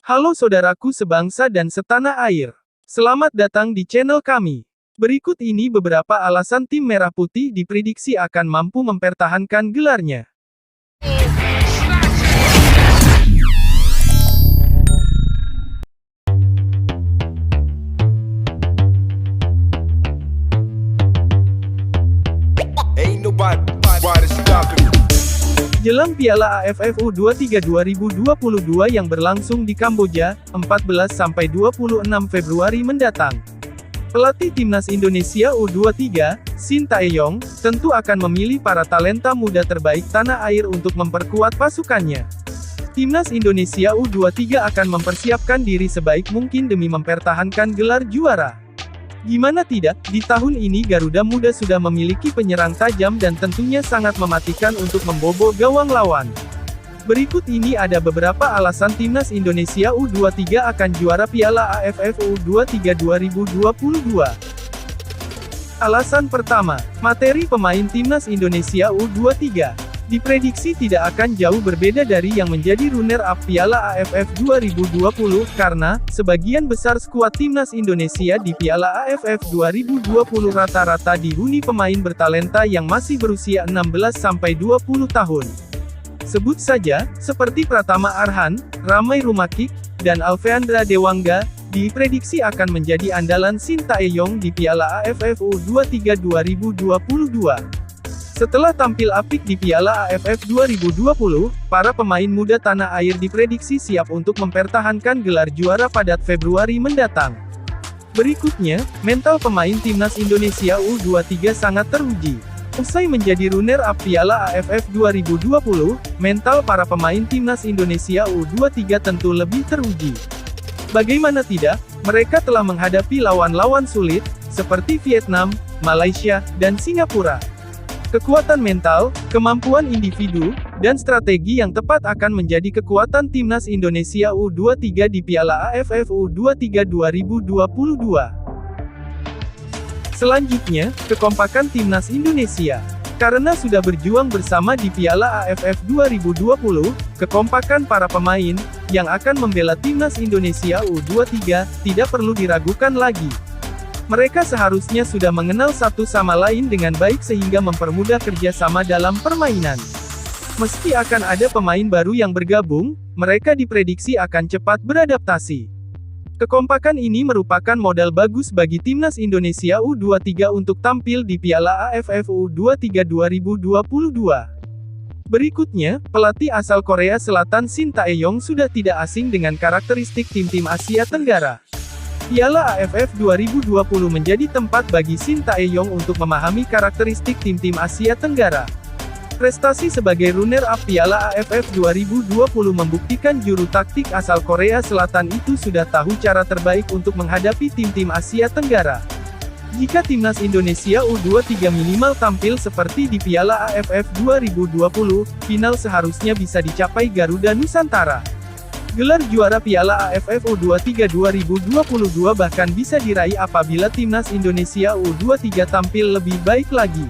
Halo saudaraku sebangsa dan setanah air. Selamat datang di channel kami. Berikut ini beberapa alasan tim Merah Putih diprediksi akan mampu mempertahankan gelarnya. Jelang Piala AFF U23 2022 yang berlangsung di Kamboja, 14-26 Februari mendatang. Pelatih Timnas Indonesia U23, Shin Tae-yong, tentu akan memilih para talenta muda terbaik tanah air untuk memperkuat pasukannya. Timnas Indonesia U23 akan mempersiapkan diri sebaik mungkin demi mempertahankan gelar juara. Gimana tidak, di tahun ini Garuda Muda sudah memiliki penyerang tajam dan tentunya sangat mematikan untuk membobol gawang lawan. Berikut ini ada beberapa alasan Timnas Indonesia U23 akan juara Piala AFF U23 2022. Alasan pertama, materi pemain Timnas Indonesia U23 diprediksi tidak akan jauh berbeda dari yang menjadi runner-up Piala AFF 2020, karena sebagian besar skuad Timnas Indonesia di Piala AFF 2020 rata-rata dihuni pemain bertalenta yang masih berusia 16-20 tahun. Sebut saja, seperti Pratama Arhan, Ramai Rumakik, dan Alveandra Dewangga, diprediksi akan menjadi andalan Shin Tae-yong di Piala AFF U23 2022. Setelah tampil apik di Piala AFF 2020, para pemain muda tanah air diprediksi siap untuk mempertahankan gelar juara pada Februari mendatang. Berikutnya, mental pemain Timnas Indonesia U23 sangat teruji. Usai menjadi runner-up Piala AFF 2020, mental para pemain Timnas Indonesia U23 tentu lebih teruji. Bagaimana tidak, mereka telah menghadapi lawan-lawan sulit, seperti Vietnam, Malaysia, dan Singapura. Kekuatan mental, kemampuan individu, dan strategi yang tepat akan menjadi kekuatan Timnas Indonesia U23 di Piala AFF U23 2022. Selanjutnya, kekompakan Timnas Indonesia. Karena sudah berjuang bersama di Piala AFF 2020, kekompakan para pemain, yang akan membela Timnas Indonesia U23, tidak perlu diragukan lagi. Mereka seharusnya sudah mengenal satu sama lain dengan baik sehingga mempermudah kerjasama dalam permainan. Meski akan ada pemain baru yang bergabung, mereka diprediksi akan cepat beradaptasi. Kekompakan ini merupakan modal bagus bagi Timnas Indonesia U23 untuk tampil di Piala AFF U23 2022. Berikutnya, pelatih asal Korea Selatan Shin Tae-yong sudah tidak asing dengan karakteristik tim-tim Asia Tenggara. Piala AFF 2020 menjadi tempat bagi Shin Tae-yong untuk memahami karakteristik tim-tim Asia Tenggara. Prestasi sebagai runner-up Piala AFF 2020 membuktikan juru taktik asal Korea Selatan itu sudah tahu cara terbaik untuk menghadapi tim-tim Asia Tenggara. Jika Timnas Indonesia U23 minimal tampil seperti di Piala AFF 2020, final seharusnya bisa dicapai Garuda Nusantara. Gelar juara Piala AFF U23 2022 bahkan bisa diraih apabila Timnas Indonesia U23 tampil lebih baik lagi.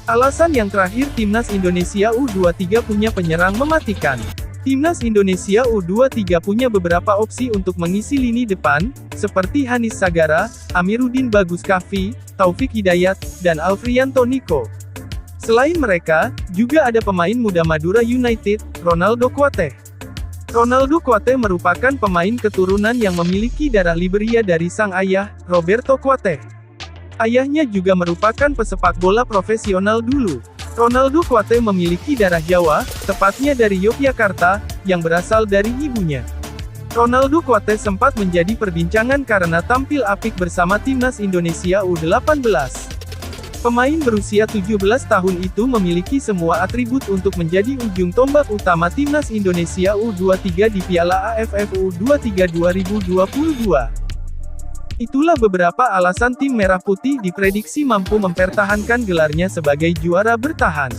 Alasan yang terakhir, Timnas Indonesia U23 punya penyerang mematikan. Timnas Indonesia U23 punya beberapa opsi untuk mengisi lini depan, seperti Hanis Sagara, Amiruddin Bagus Kahvi, Taufik Hidayat, dan Alfrianto Niko. Selain mereka, juga ada pemain muda Madura United, Ronaldo Kuateh. Ronaldo Kuateh merupakan pemain keturunan yang memiliki darah Liberia dari sang ayah, Roberto Kuateh. Ayahnya juga merupakan pesepak bola profesional dulu. Ronaldo Kuateh memiliki darah Jawa, tepatnya dari Yogyakarta, yang berasal dari ibunya. Ronaldo Kuateh sempat menjadi perbincangan karena tampil apik bersama Timnas Indonesia U18. Pemain berusia 17 tahun itu memiliki semua atribut untuk menjadi ujung tombak utama Timnas Indonesia U23 di Piala AFF U23 2022. Itulah beberapa alasan tim Merah Putih diprediksi mampu mempertahankan gelarnya sebagai juara bertahan.